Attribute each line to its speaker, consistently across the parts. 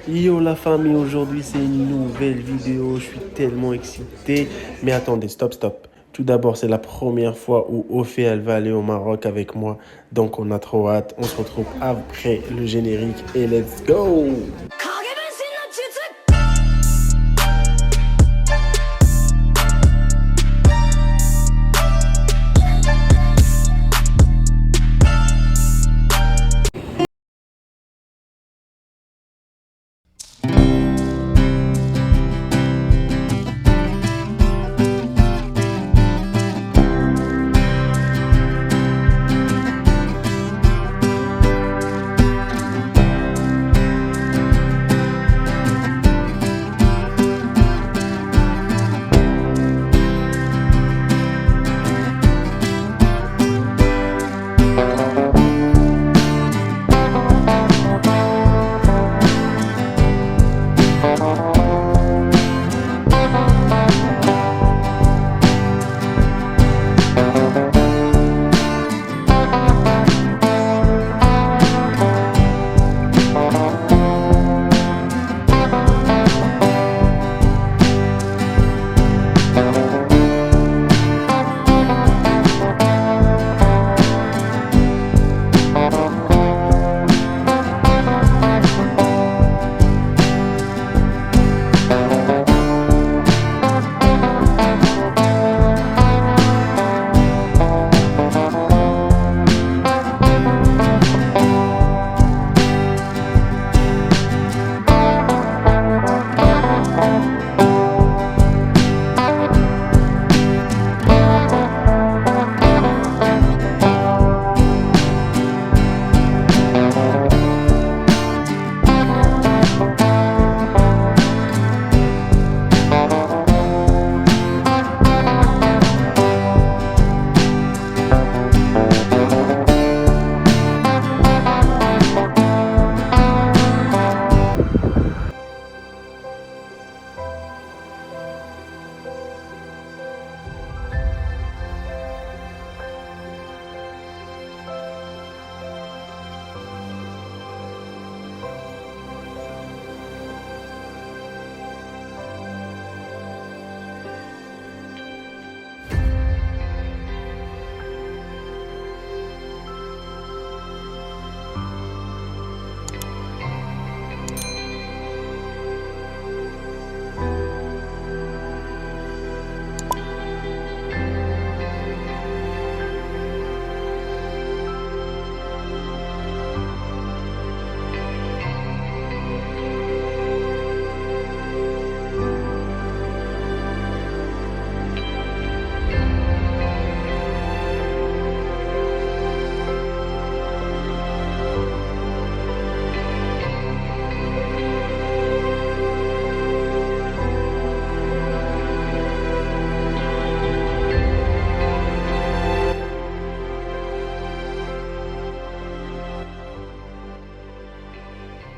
Speaker 1: Yo la famille, aujourd'hui c'est une nouvelle vidéo, je suis tellement excité. Mais attendez, stop. Tout d'abord, c'est la première fois où Ophé, elle va aller au Maroc avec moi. Donc on a trop hâte, on se retrouve après le générique et let's go!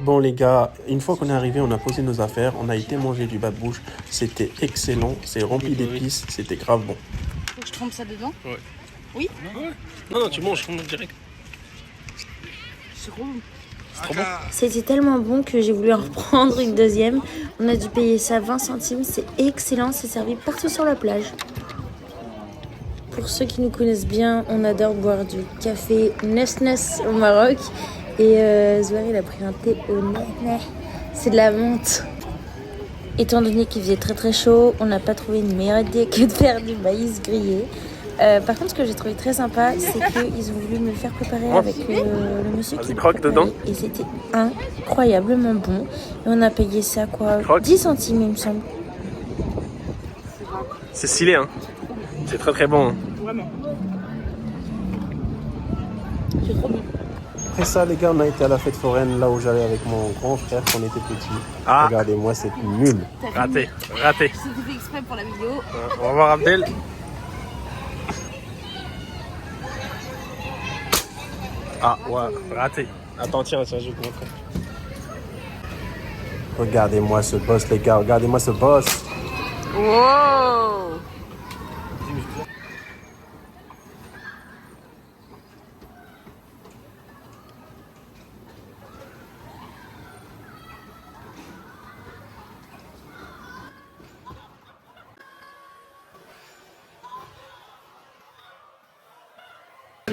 Speaker 1: Bon les gars, une fois qu'on est arrivé, on a posé nos affaires, on a été manger du bas de bouche. C'était excellent, c'est rempli d'épices, c'était grave bon.
Speaker 2: Faut que je trempe ça dedans?
Speaker 3: Ouais.
Speaker 2: Oui?
Speaker 3: Ouais. Non, tu manges direct.
Speaker 2: C'est trop bon.
Speaker 3: C'est trop bon.
Speaker 4: C'était tellement bon que j'ai voulu en reprendre une deuxième. On a dû payer ça 20 centimes. C'est excellent, c'est servi partout sur la plage. Pour ceux qui nous connaissent bien, on adore boire du café Nes au Maroc. Et Zouari, il a pris un thé au nez. C'est de la menthe. Étant donné qu'il faisait très très chaud, on n'a pas trouvé une meilleure idée que de faire du maïs grillé. Par contre, ce que j'ai trouvé très sympa, c'est qu'ils ont voulu me le faire préparer avec le monsieur qui
Speaker 1: croque dedans.
Speaker 4: Et c'était incroyablement bon. Et on a payé ça quoi,
Speaker 1: Croque.
Speaker 4: 10 centimes il me semble.
Speaker 1: C'est stylé hein. C'est très très bon. Hein.
Speaker 2: Vraiment. C'est trop bon.
Speaker 1: Après ça les gars, on a été à la fête foraine là où j'allais avec mon grand frère quand on était petit. Ah. Regardez-moi cette mule. Raté.
Speaker 2: C'était fait exprès pour la vidéo.
Speaker 1: On va voir Abdel. Ah ouais, raté. Attends, tiens, je vais vous montrer. Regardez-moi ce boss les gars, regardez-moi ce boss.
Speaker 2: Wow!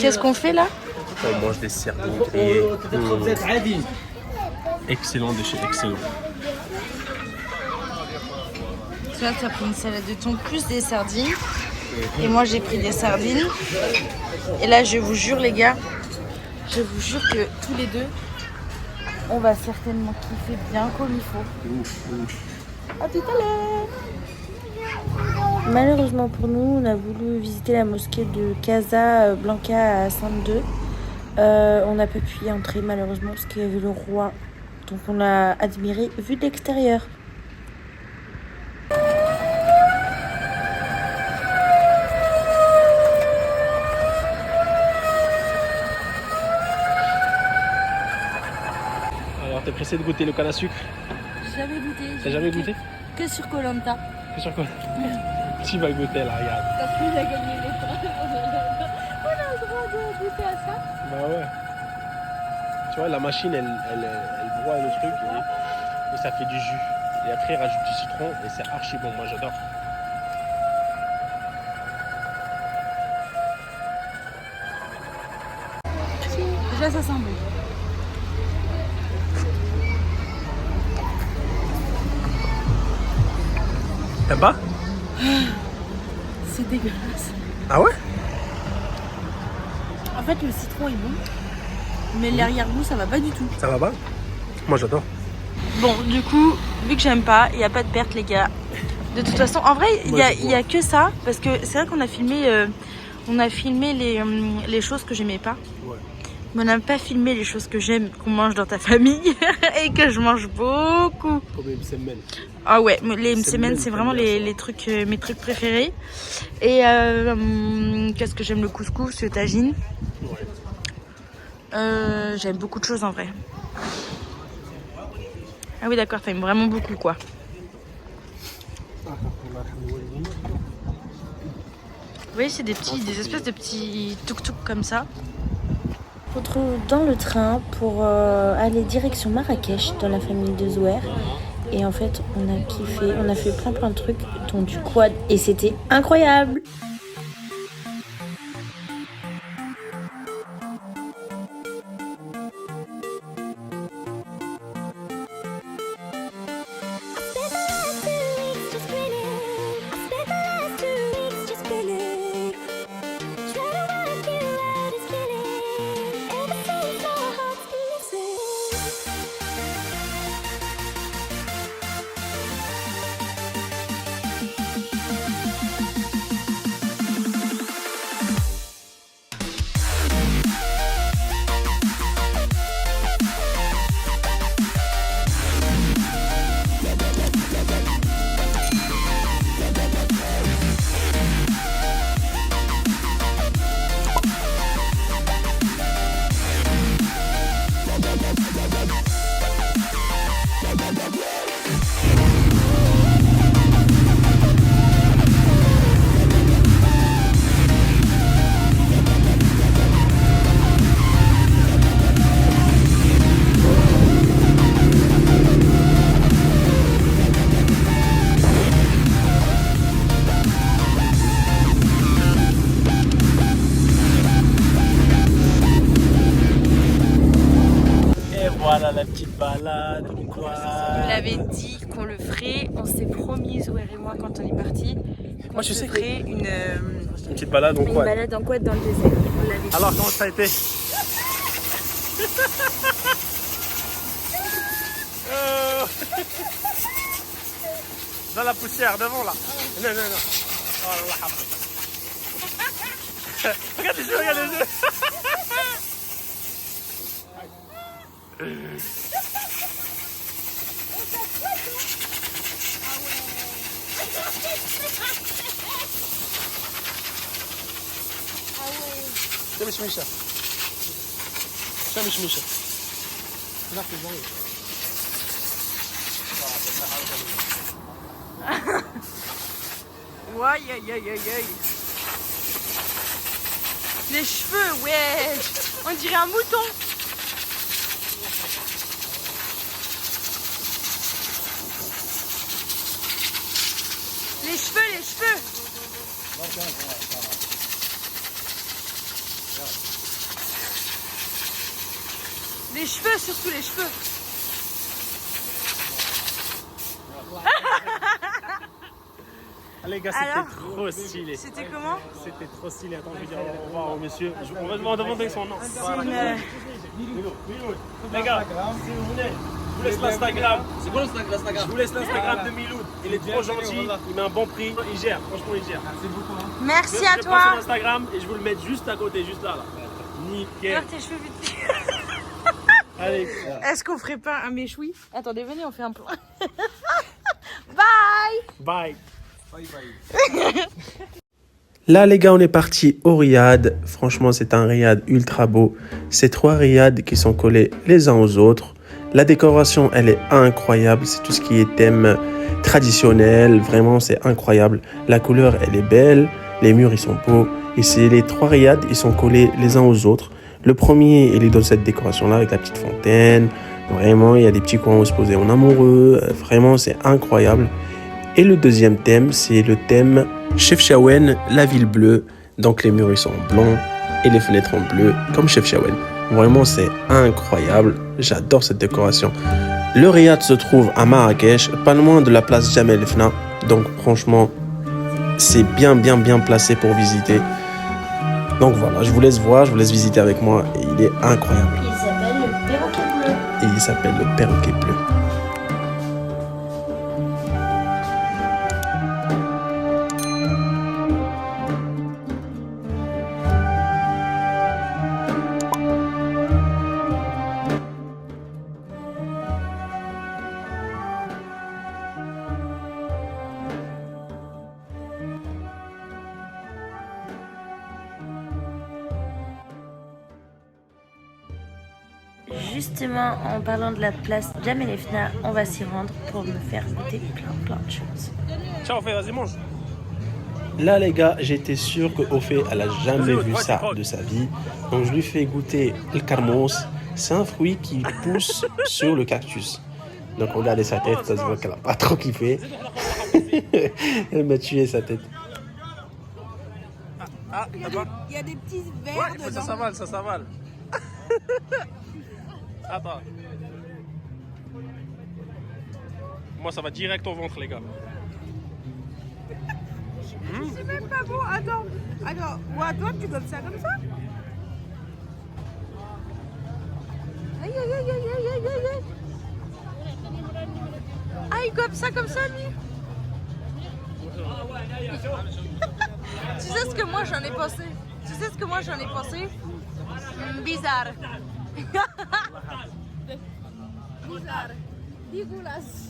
Speaker 4: Qu'est-ce qu'on fait là?
Speaker 1: On mange des sardines grillées. Excellent de chez excellent.
Speaker 4: Toi, tu as pris une salade de thon plus des sardines. Et moi, j'ai pris des sardines. Et là, je vous jure, les gars, je vous jure que tous les deux, on va certainement kiffer bien comme il faut. À tout à l'heure. Malheureusement pour nous, on a voulu visiter la mosquée de Casablanca à Sainte-Deux. On n'a pas pu y entrer malheureusement parce qu'il y avait le roi. Donc on l'a admiré vu de l'extérieur.
Speaker 3: Alors, t'es pressé de goûter le canne à sucre?
Speaker 4: Jamais goûté.
Speaker 3: T'as jamais goûté?
Speaker 4: Que sur Koh Lanta.
Speaker 3: C'est sûr quoi? Tu vas goûter là, regarde.
Speaker 4: Parce qu'il a gagné les points. On a le droit de goûter à ça.
Speaker 3: Bah ouais. Tu vois, la machine, elle broie le truc et ça fait du jus. Et après, elle rajoute du citron et c'est archi bon. Moi, j'adore.
Speaker 4: Déjà, ça sent bon.
Speaker 3: T'aimes pas?
Speaker 4: C'est dégueulasse.
Speaker 3: Ah ouais?
Speaker 4: En fait, le citron est bon. Mais l'arrière-goût, ça va pas du tout.
Speaker 3: Ça va pas? Moi, j'adore.
Speaker 4: Bon, du coup, vu que j'aime pas, il n'y a pas de perte, les gars. De toute façon, en vrai, il y a que ça. Parce que c'est vrai qu'on a filmé, les choses que j'aimais pas.
Speaker 3: Ouais.
Speaker 4: Mais on n'a pas filmé les choses que j'aime qu'on mange dans ta famille. Et que je mange beaucoup.
Speaker 3: Comme les semaines.
Speaker 4: Ah ouais, les semaines, c'est vraiment
Speaker 3: bien
Speaker 4: les trucs, mes trucs préférés. Et qu'est-ce que j'aime? Le couscous, le tagine.
Speaker 3: Ouais.
Speaker 4: J'aime beaucoup de choses en vrai. Ah oui, d'accord, t'aimes vraiment beaucoup quoi. Vous voyez, c'est des espèces de petits tuk-tuk comme ça. On se retrouve dans le train pour aller direction Marrakech dans la famille de Zouer. Et en fait, on a kiffé, on a fait plein de trucs, dont du quad, et c'était incroyable.
Speaker 3: Voilà la petite balade. Quoi.
Speaker 4: On l'avait dit qu'on le ferait, on s'est promis, Zouer et moi, quand on est parti, qu'on se ferait une
Speaker 3: petite balade en quad.
Speaker 4: balade en quad dans le désert. On l'avait dit.
Speaker 3: Alors, comment ça a été? Dans la poussière, devant là. Non. Oh là là. Regarde les yeux, regarde les yeux. ده مش ميشة ده مش ميشة نحكي ازاي
Speaker 4: Aïe aïe aïe aïe aïe. Les cheveux, wesh. On dirait un mouton. Les cheveux, les cheveux.
Speaker 2: Les cheveux, surtout les cheveux.
Speaker 3: Ah, les gars,
Speaker 2: Alors,
Speaker 3: c'était trop stylé.
Speaker 2: C'était comment?
Speaker 3: C'était trop stylé. Attends, je vais dire au revoir au monsieur. On va demander son nom.
Speaker 2: C'est une...
Speaker 3: Les gars, si vous venez, je vous laisse l'Instagram. C'est quoi l'Instagram? Je vous laisse l'Instagram de Miloud. Il est trop gentil, il met un bon prix. Il gère, franchement, il gère. Merci beaucoup.
Speaker 2: Merci
Speaker 3: Je
Speaker 2: à
Speaker 3: prends son
Speaker 2: toi.
Speaker 3: Instagram et je vous le mets juste à côté, juste là. Nickel.
Speaker 2: Regarde tes cheveux vite.
Speaker 3: Allez.
Speaker 2: Est-ce qu'on ferait pas un méchoui? Attendez, venez, on fait un plan. Bye.
Speaker 3: Bye.
Speaker 1: Là, les gars, on est parti au riad. Franchement, c'est un riad ultra beau. C'est 3 riads qui sont collés les uns aux autres. La décoration, elle est incroyable. C'est tout ce qui est thème traditionnel. Vraiment, c'est incroyable. La couleur, elle est belle. Les murs, ils sont beaux. Et c'est les 3 riads, ils sont collés les uns aux autres. Le premier, il est dans cette décoration-là avec la petite fontaine. Vraiment, il y a des petits coins où se poser en amoureux. Vraiment, c'est incroyable. Et le deuxième thème, c'est le thème Chefchaouen, la ville bleue. Donc les murs ils sont blancs et les fenêtres en bleu, comme Chefchaouen. Vraiment, c'est incroyable. J'adore cette décoration. Le riad se trouve à Marrakech, pas loin de la place Jamel El Fna. Donc franchement, c'est bien placé pour visiter. Donc voilà, je vous laisse voir, je vous laisse visiter avec moi. Et il est incroyable.
Speaker 4: Il s'appelle le perroquet bleu.
Speaker 1: Et il s'appelle le perroquet bleu.
Speaker 4: Justement, en parlant de la place Jamel El Fna, on va s'y rendre pour me faire goûter plein de choses.
Speaker 3: Ciao, vas-y, mange.
Speaker 1: Là, les gars, j'étais sûr que Ophé, elle a jamais vu ça de sa vie. Donc, je lui fais goûter le carmos. C'est un fruit qui pousse sur le cactus. Donc, regardez sa tête, ça se voit qu'elle a pas trop kiffé. Elle m'a tué sa tête.
Speaker 3: Ah,
Speaker 2: Il y a des petits verres
Speaker 3: ouais,
Speaker 2: dedans.
Speaker 3: ça s'avale. Attends. Moi, ça va direct au ventre, les gars.
Speaker 2: C'est même pas bon. Attends. Ou attends, tu gommes ça comme ça? Aïe. Ah, il gomme ça comme ça, lui. Tu sais ce que moi j'en ai pensé? Bizarre. Bizarre. Dégueulasse.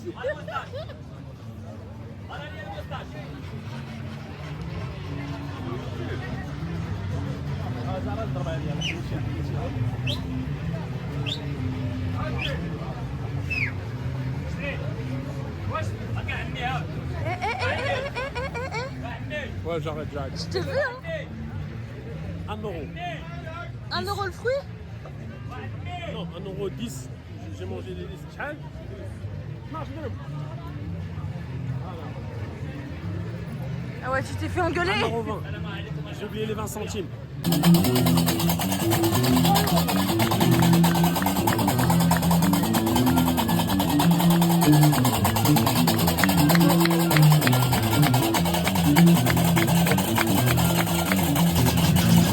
Speaker 3: Ouais, j'arrête.
Speaker 2: Je te veux, hein.
Speaker 3: 1 euro.
Speaker 2: 1 euro le fruit?
Speaker 3: Non, 1,10 €. J'ai mangé les 10. Non, je veux.
Speaker 2: Ah ouais, tu t'es fait engueuler?
Speaker 3: 1,20 €. J'ai oublié les 20 centimes.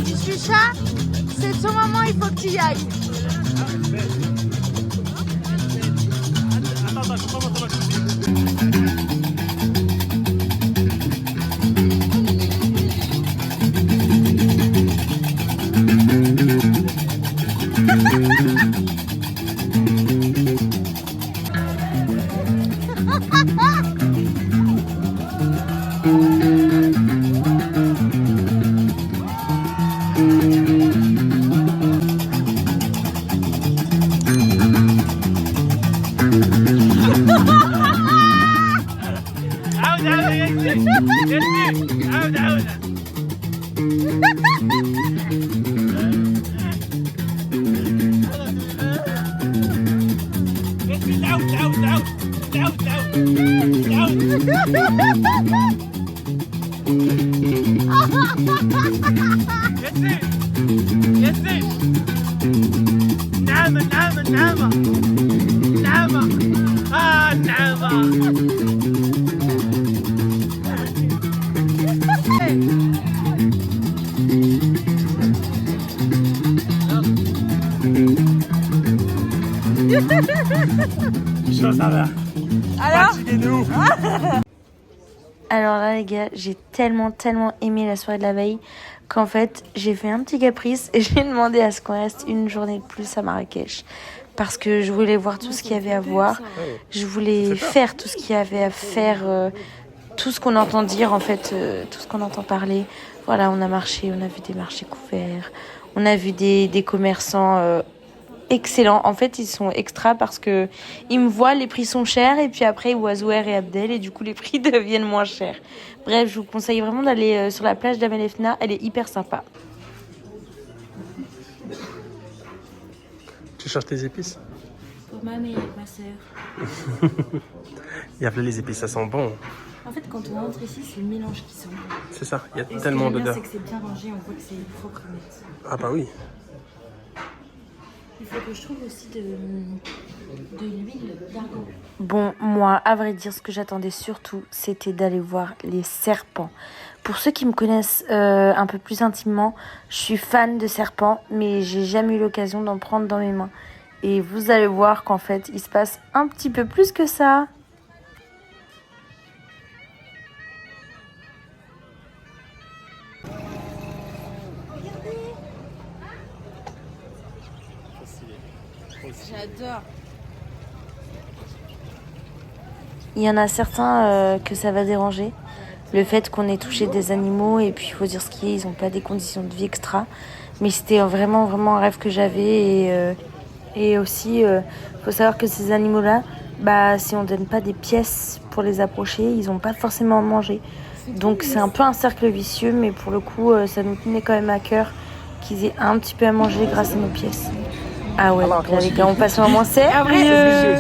Speaker 2: Tu suis chat? C'est ton moment, il faut que tu y ailles.
Speaker 3: Attends, je prends mon truc. Chaud, ça va.
Speaker 2: Alors
Speaker 3: Fatigué de ouf.
Speaker 4: Alors là les gars, j'ai tellement aimé la soirée de la veille qu'en fait j'ai fait un petit caprice et j'ai demandé à ce qu'on reste une journée de plus à Marrakech. Parce que je voulais voir tout ce qu'il y avait à voir, je voulais faire tout ce qu'il y avait à faire, tout ce qu'on entend dire en fait, tout ce qu'on entend parler. Voilà, on a marché, on a vu des marchés couverts, on a vu des commerçants excellents. En fait, ils sont extra parce que ils me voient, les prix sont chers et puis après ils voient Zouer et Abdel et du coup les prix deviennent moins chers. Bref, je vous conseille vraiment d'aller sur la plage d'Amel Fna, elle est hyper sympa.
Speaker 1: Tu cherches tes épices?
Speaker 4: Pour ma mère, ma soeur.
Speaker 1: Il y a les épices, ça sent bon.
Speaker 4: En fait, quand on rentre ici, c'est le mélange qui sent bon.
Speaker 1: C'est ça, il y a
Speaker 4: Et
Speaker 1: tellement
Speaker 4: ce que j'aime bien,
Speaker 1: d'odeurs.
Speaker 4: c'est que c'est bien rangé, on voit que c'est propre net.
Speaker 1: Ah bah oui.
Speaker 4: Il faut que je trouve aussi de l'huile d'argan. Bon, moi, à vrai dire, ce que j'attendais surtout, c'était d'aller voir les serpents. Pour ceux qui me connaissent un peu plus intimement, je suis fan de serpents, mais j'ai jamais eu l'occasion d'en prendre dans mes mains. Et vous allez voir qu'en fait, il se passe un petit peu plus que ça.
Speaker 2: J'adore.
Speaker 4: Il y en a certains que ça va déranger. Le fait qu'on ait touché des animaux, et puis il faut dire ce qu'il y est, ils n'ont pas des conditions de vie extra. Mais c'était vraiment un rêve que j'avais. Et aussi, faut savoir que ces animaux-là, bah, si on donne pas des pièces pour les approcher, ils n'ont pas forcément à manger. Donc c'est un peu un cercle vicieux, mais pour le coup, ça nous tenait quand même à cœur qu'ils aient un petit peu à manger grâce à nos pièces. Ah ouais, donc là, les gars, on passe un moment sérieux.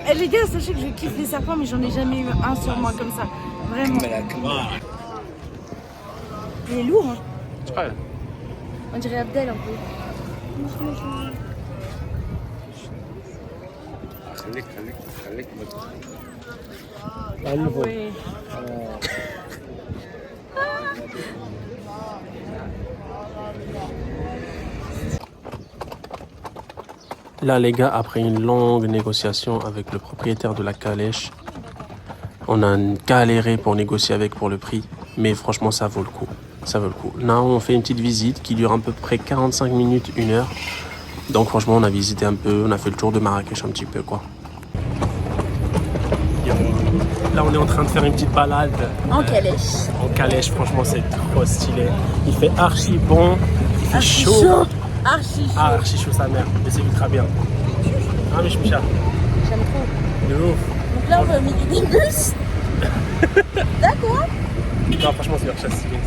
Speaker 2: Eh les gars, sachez que je kiffe les serpents, mais j'en ai jamais eu un sur moi comme ça. Vraiment. Il est lourd, hein. On dirait Abdel un peu. Ah ouais.
Speaker 1: Là, les gars, après une longue négociation avec le propriétaire de la calèche, on a galéré pour négocier avec pour le prix, mais franchement, ça vaut le coup. Ça vaut le coup. Là, on fait une petite visite qui dure à peu près 45 minutes, 1 heure. Donc, franchement, on a visité un peu, on a fait le tour de Marrakech un petit peu, quoi. Là, on est en train de faire une petite balade.
Speaker 2: En calèche.
Speaker 1: En calèche, franchement, c'est trop stylé. Il fait archi bon, il fait chaud.
Speaker 2: Archi chaud.
Speaker 1: Ah, archi chaud sa mère, mais c'est ultra bien. Ah, mais je suis chat.
Speaker 2: J'aime trop.
Speaker 1: De ouf.
Speaker 2: Donc là, on va au minibus. D'accord.
Speaker 1: Non, franchement, c'est archi stylé.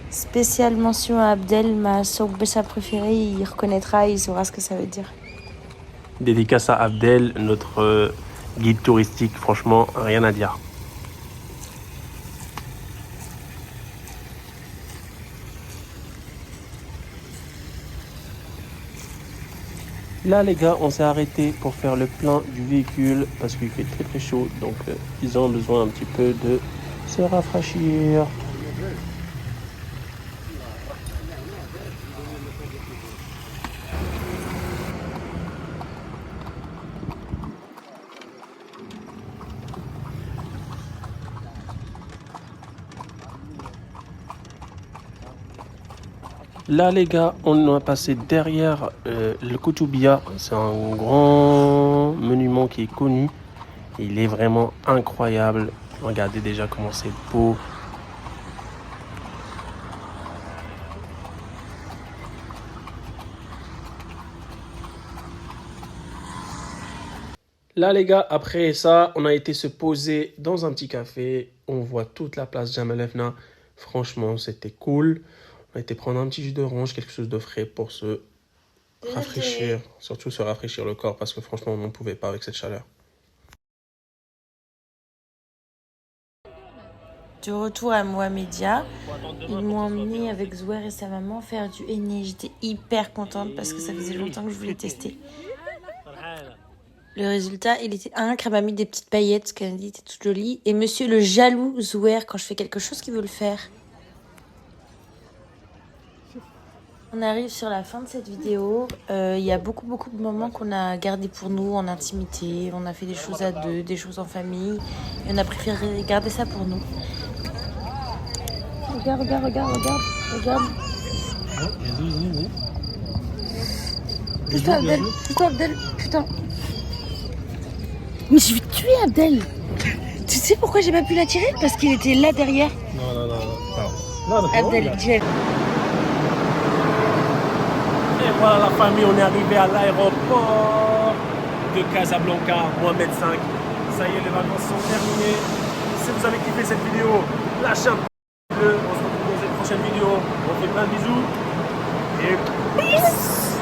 Speaker 4: Spéciale mention à Abdel, ma sorbessa préférée, il reconnaîtra et il saura ce que ça veut dire.
Speaker 1: Dédicace à Abdel, notre guide touristique, franchement, rien à dire. Là, les gars, on s'est arrêté pour faire le plein du véhicule parce qu'il fait très chaud. Donc, ils ont besoin un petit peu de se rafraîchir. Là, les gars, on a passé derrière le Koutoubia. C'est un grand monument qui est connu. Il est vraiment incroyable. Regardez déjà comment c'est beau. Là, les gars, après ça, on a été se poser dans un petit café. On voit toute la place Jemaa el Fna. Franchement, c'était cool. On a été prendre un petit jus d'orange, quelque chose de frais pour se rafraîchir. Surtout se rafraîchir le corps parce que franchement, on n'en pouvait pas avec cette chaleur.
Speaker 4: De retour à Mohamedia, ils m'ont emmené avec Zouer et sa maman faire du henné. J'étais hyper contente parce que ça faisait longtemps que je voulais tester. Le résultat, il était qu'elle m'a mis des petites paillettes, parce qu'elle m'a dit était toute jolie. Et monsieur le jaloux Zouer, quand je fais quelque chose qu'il veut le faire. On arrive sur la fin de cette vidéo. Il y a beaucoup de moments qu'on a gardés pour nous en intimité. On a fait des choses à deux, des choses en famille. Et on a préféré garder ça pour nous. Regarde. Putain, Abdel, putain. Mais je vais te tuer, Abdel. Tu sais pourquoi j'ai pas pu la tirer? Parce qu'il était là derrière.
Speaker 3: Non.
Speaker 4: Abdel, tiens.
Speaker 3: Et voilà la famille, on est arrivé à l'aéroport de Casablanca, Mohamed V. Ça y est, les vacances sont terminées. Si vous avez kiffé cette vidéo, lâchez un pouce bleu. On se retrouve dans une prochaine vidéo. On fait plein de bisous. Et peace!